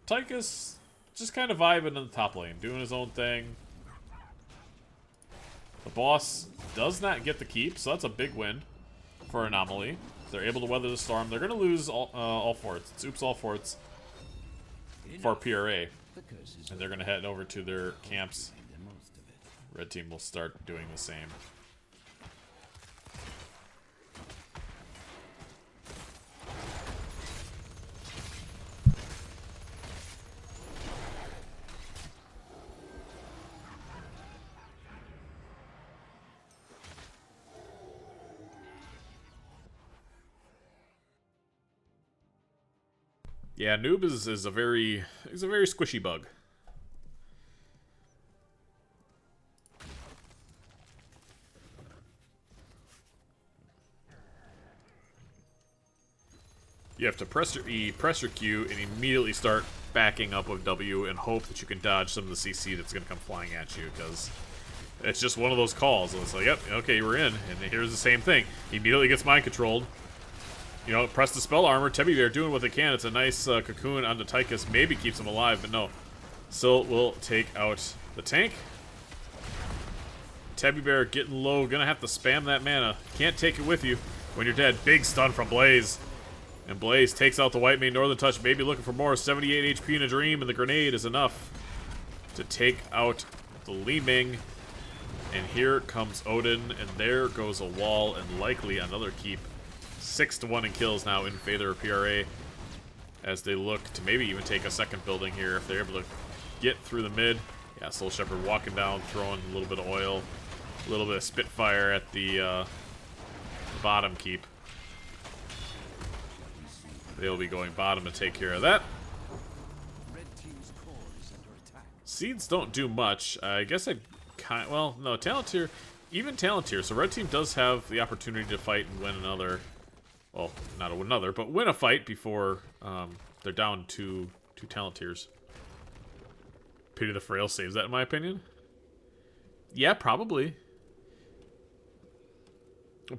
Tychus just kind of vibing in the top lane, doing his own thing. The boss does not get the keep, so that's a big win for Anomaly. They're able to weather the storm. They're going to lose all forts. It's oops all forts for PRA. And they're going to head over to their camps. Red team will start doing the same. Yeah, Noob is a very squishy bug. You have to press your E, press your Q, and immediately start backing up with W and hope that you can dodge some of the CC that's going to come flying at you, because it's just one of those calls. It's like, yep, okay, we're in, and here's the same thing. He immediately gets mind controlled. You know, press the spell armor. Teddy Bear doing what they can. It's a nice cocoon onto Tychus. Maybe keeps him alive, but no. Still will take out the tank. Teddy Bear getting low. Gonna have to spam that mana. Can't take it with you when you're dead. Big stun from Blaze. And Blaze takes out the white main. Northern Touch maybe looking for more. 78 HP in a dream, and the grenade is enough to take out the Li Ming. And here comes Odin, and there goes a wall, and likely another keep. 6-1 in kills now in favor of PRA as they look to maybe even take a second building here if they're able to get through the mid. Yeah, Soul Shepherd walking down, throwing a little bit of oil, a little bit of Spitfire at the bottom keep. They'll be going bottom to take care of that. Seeds don't do much. I guess I kind well, no, talent tier, even talent tier. So red team does have the opportunity to fight and win another. Well, not another, but win a fight before they're down two talent tiers. Pity the Frail saves that, in my opinion. Yeah, probably.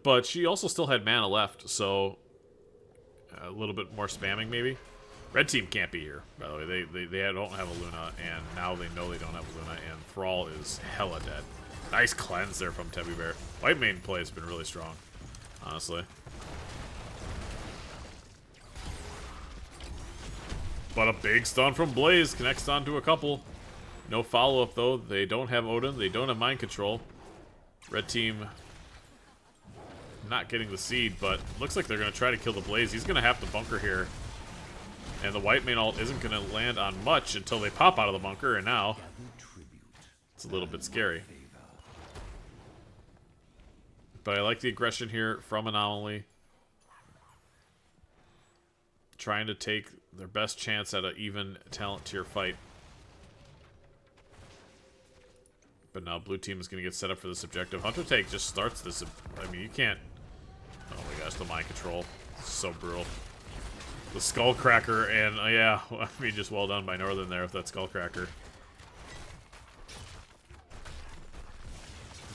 But she also still had mana left, so a little bit more spamming, maybe. Red team can't be here, by the way. They don't have a Luna, and now they know they don't have a Luna, and Thrall is hella dead. Nice cleanse there from Teddy Bear. White main play has been really strong, honestly. But a big stun from Blaze connects onto a couple. No follow-up, though. They don't have Odin. They don't have mind control. Red team not getting the seed, but looks like they're going to try to kill the Blaze. He's going to have to bunker here. And the white main ult isn't going to land on much until they pop out of the bunker, and now it's a little bit scary. But I like the aggression here from Anomaly. Trying to take their best chance at an even talent tier fight. But now blue team is going to get set up for this objective. Hunter Take just starts this. I mean, you can't. Oh my gosh, the mind control. So brutal. The Skullcracker, and yeah, I mean, just well done by Northern there with that Skullcracker.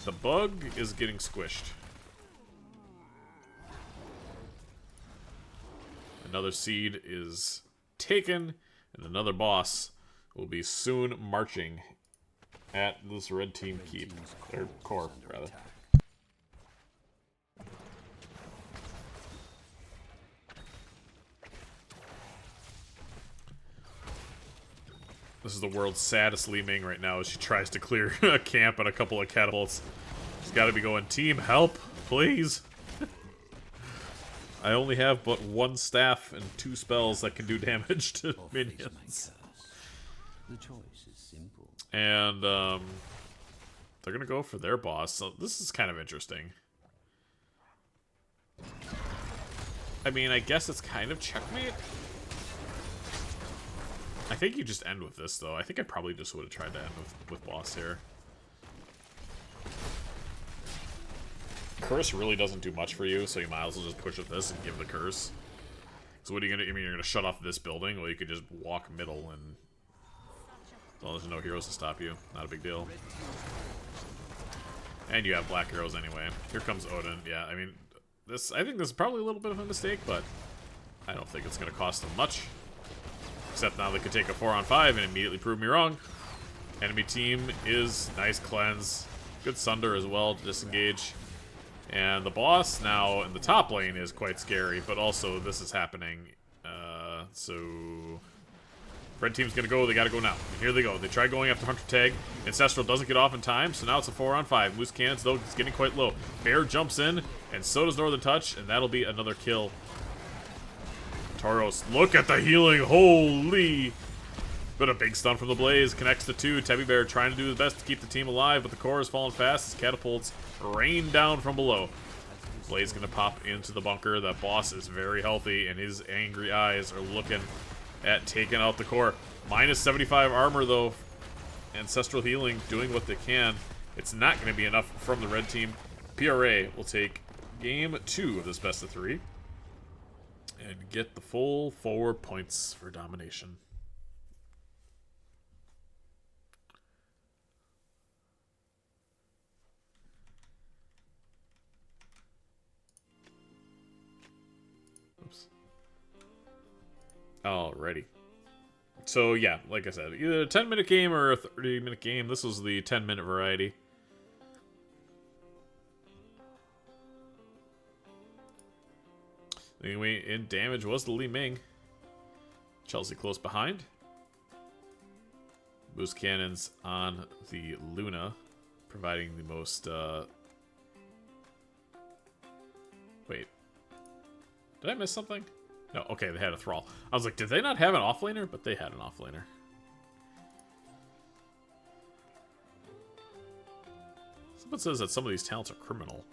The bug is getting squished. Another seed is taken, and another boss will be soon marching at this red team keep. Or core, rather. This is the world's saddest Li Ming right now as she tries to clear a camp and a couple of catapults. She's got to be going, team, help, please. I only have but one staff and 2 spells that can do damage to minions. The choice is simple. And they're gonna go for their boss. So this is kind of interesting. I mean, I guess it's kind of checkmate. I think you just end with this, though. I think I probably just would have tried to end with boss here. Curse really doesn't do much for you, so you might as well just push with this and give the curse. So what are you gonna? I mean, you're gonna shut off this building, or you could just walk middle, and as long as there's no heroes to stop you, not a big deal. And you have black arrows anyway. Here comes Odin. Yeah, I mean, I think this is probably a little bit of a mistake, but I don't think it's going to cost them much. Except now they could take a 4-on-5 and immediately prove me wrong. Enemy team is nice cleanse. Good Sunder as well to disengage. And the boss now in the top lane is quite scary, but also this is happening. So red team's gonna go, they gotta go now. And here they go. They try going after Hunter Tag. Ancestral doesn't get off in time, so now it's a 4-on-5. Moose cannons, though, it's getting quite low. Bear jumps in, and so does Northern Touch, and that'll be another kill. Tauros, look at the healing, holy! But a big stun from the Blaze, connects the 2. Teddy Bear trying to do his best to keep the team alive, but the core is falling fast as catapults rain down from below. Blaze gonna pop into the bunker. That boss is very healthy, and his angry eyes are looking at taking out the core. Minus 75 armor, though. Ancestral healing doing what they can. It's not going to be enough from the red team. PRA will take game 2 of this best of 3 and get the full 4 points for domination. Oops. Alrighty. So yeah, like I said, either a 10-minute game or a 30-minute game. This was the 10-minute variety. Anyway, in damage was the Li Ming. Chelsea close behind. Boost cannons on the Luna, providing the most, Wait. Did I miss something? No, okay, they had a Thrall. I was like, did they not have an offlaner? But they had an offlaner. Someone says that some of these talents are criminal.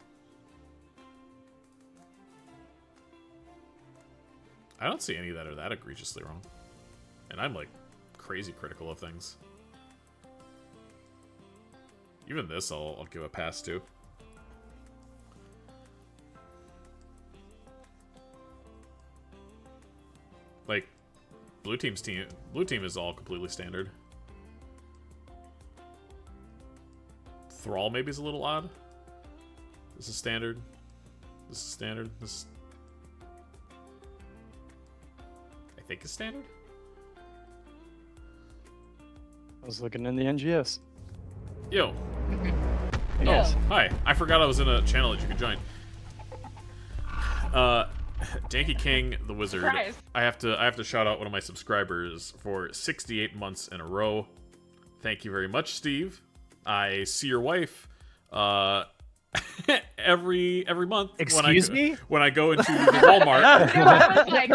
I don't see any that are that egregiously wrong. And I'm, like, crazy critical of things. Even this, I'll give a pass to. Like, blue team is all completely standard. Thrall maybe is a little odd. This is standard. This is standard. This I think is standard. I was looking in the NGS. Yo. Yes. Oh, hi. I forgot I was in a channel that you could join. Danky King the Wizard. Surprise. I have to shout out one of my subscribers for 68 months in a row. Thank you very much, Steve. I see your wife every month. Excuse me? When I go into the Walmart. I was like,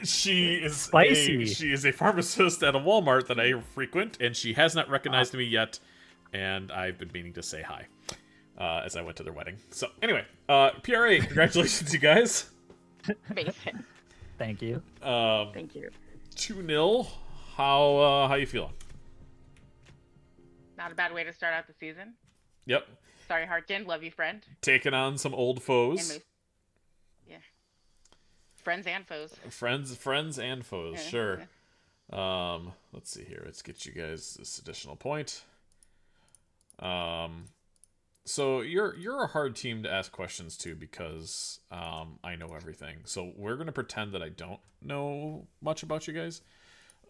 She is Spicy. She is a pharmacist at a Walmart that I frequent, and she has not recognized me yet. And I've been meaning to say hi as I went to their wedding. So anyway, PRA, congratulations, you guys. amazing. Thank you. Thank you. 2-0. How you feeling? Not a bad way to start out the season. Yep. Sorry, Harkin. Love you, friend. Taking on some old And foes. Moose. Yeah. Friends and foes. Friends and foes, Yeah, sure. yeah. Let's see here. Let's get you guys this additional point. So you're a hard team to ask questions to because I know everything. So we're gonna pretend that I don't know much about you guys.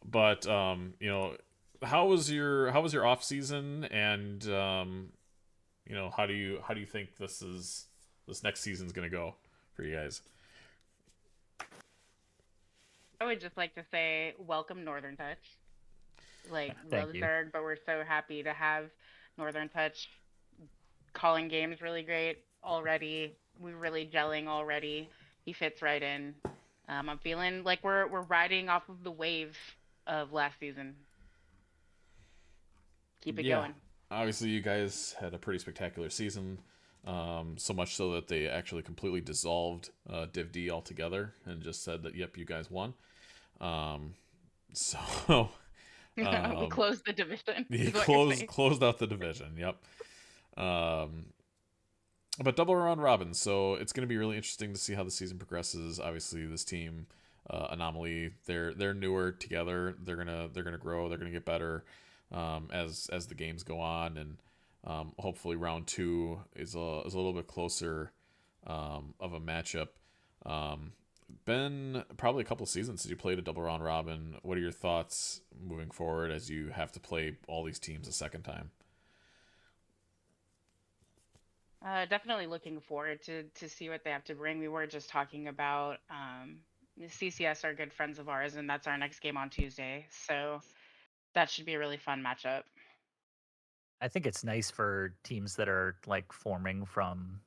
But you know, how was your off season, and you know, how do you think this next season's gonna go for you guys? I would just like to say, welcome Northern Touch. Like, Thank well you. deserved, but we're so happy to have Northern Touch calling games really great already. We're really gelling already. He fits right in. I'm feeling like we're riding off of the wave of last season. Keep it going. Obviously, you guys had a pretty spectacular season. So much so that they actually completely dissolved Div D altogether and just said that, yep, you guys won. So We closed the division. you is what you're saying. closed out the division. Yep. But double round robin, so it's going to be really interesting to see how the season progresses. Obviously, this team, Anomaly, they're newer together. They're gonna grow. They're gonna get better as the games go on, and Hopefully round 2 is a little bit closer of a matchup. Been probably a couple seasons since you played a double round robin. What are your thoughts moving forward as you have to play all these teams a second time? Definitely looking forward to see what they have to bring. We were just talking about CCS are good friends of ours, and that's our next game on Tuesday. So that should be a really fun matchup. I think it's nice for teams that are like forming from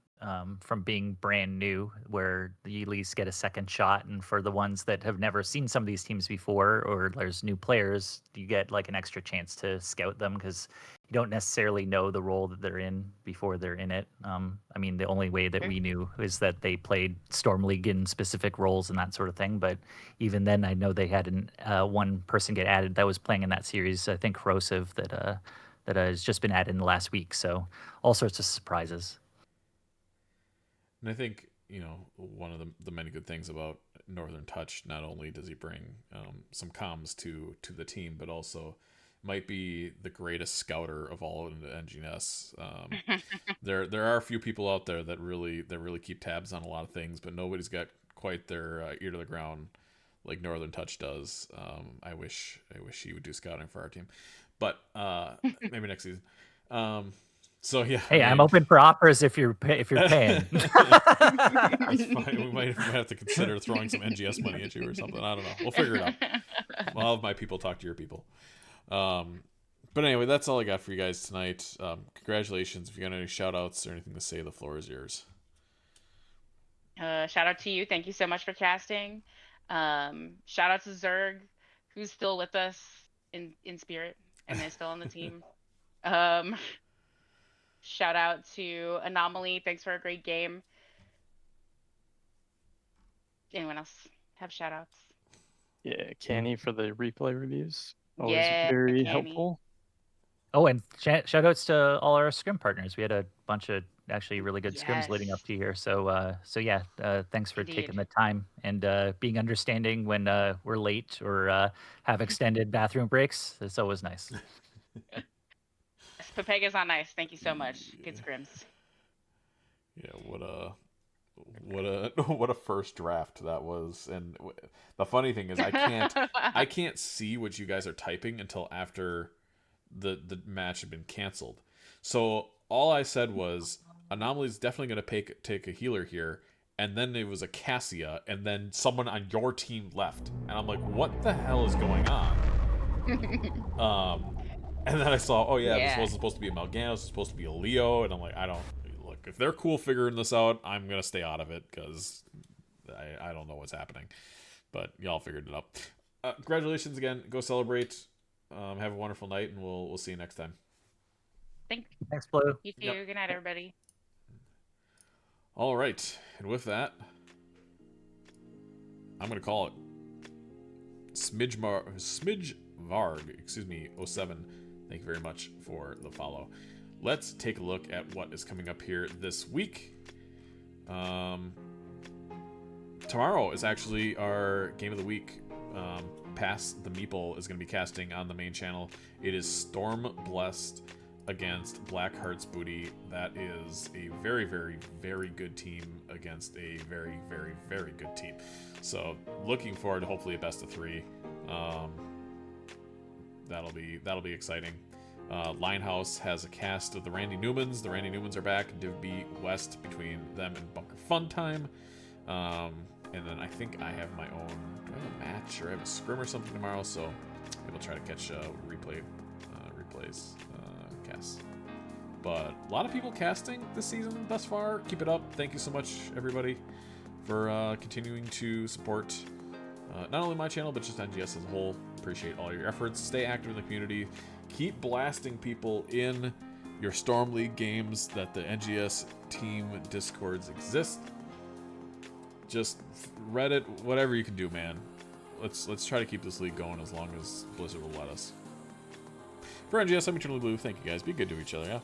being brand new, where you at least get a second shot, and for the ones that have never seen some of these teams before, or there's new players, you get like an extra chance to scout them because you don't necessarily know the role that they're in before they're in it. I mean, the only way that Sure. we knew is that they played Storm League in specific roles and that sort of thing. But even then, I know they had one person get added that was playing in that series. I think Corrosive that has just been added in the last week. So all sorts of surprises. And I think, one of the many good things about Northern Touch, not only does he bring some comms to the team, but also might be the greatest scouter of all in the NGS. There are a few people out there that really keep tabs on a lot of things, but nobody's got quite their ear to the ground like Northern Touch does. I wish he would do scouting for our team, but maybe next season. So yeah. Hey, I'm open for offers if you're paying. That's fine. We might have to consider throwing some NGS money at you or something. I don't know. We'll figure it out. I'll have my people talk to your people. But anyway, that's all I got for you guys tonight. Congratulations. If you got any shout outs or anything to say, the floor is yours. Shout out to you. Thank you so much for casting. Shout out to Zerg, who's still with us in spirit and is still on the team. Shout out to Anomaly. Thanks for a great game. Anyone else have shout outs? Yeah, Canny for the replay reviews. Always Yeah, very Canny. helpful. Oh, and shout outs to all our scrim partners. We had a bunch of actually really good scrims leading up Yes. to here. So yeah, thanks for Indeed. taking the time and being understanding when we're late or have extended bathroom breaks. It's always nice. Pepega's on ice. Thank you so much. Good scrims. Yeah, what a first draft that was. And the funny thing is, I can't see what you guys are typing until after the match had been canceled. So all I said was Anomaly's definitely going to take a healer here, and then it was a Cassia, and then someone on your team left, and I'm like, what the hell is going on? And then I saw, oh yeah, this wasn't supposed to be a Malganos, it's supposed to be a Leo, and I'm like, look, if they're cool figuring this out, I'm gonna stay out of it because I don't know what's happening. But y'all figured it out. Congratulations again. Go celebrate. Have a wonderful night, and we'll see you next time. Thanks, Blue. You too. Yep. Good night, everybody. All right, and with that, I'm gonna call it Smidge Varg, 07. Thank you very much for the follow. Let's take a look at what is coming up here this week. Tomorrow is actually our game of the week. Pass the Meeple is going to be casting on the main channel. It is Storm Blessed against Black Heart's Booty. That is a very, very, very good team against a very, very, very good team. So looking forward to hopefully a best of 3. That'll be exciting. Linehouse has a cast of the Randy Newmans. The Randy Newmans are back. Div B West between them and Bunker Fun Time. And then I think I have my own. Do I have a match or I have a scrim or something tomorrow? So maybe I'll try to catch replays casts. But a lot of people casting this season thus far. Keep it up. Thank you so much, everybody, for continuing to support not only my channel but just NGS as a whole. Appreciate all your efforts. Stay active in the community. Keep blasting people in your Storm League games that the NGS team Discords exist. Just Reddit, whatever you can do, man. Let's try to keep this league going as long as Blizzard will let us. For NGS, I'm Eternally Blue. Thank you guys. Be good to each other, yeah?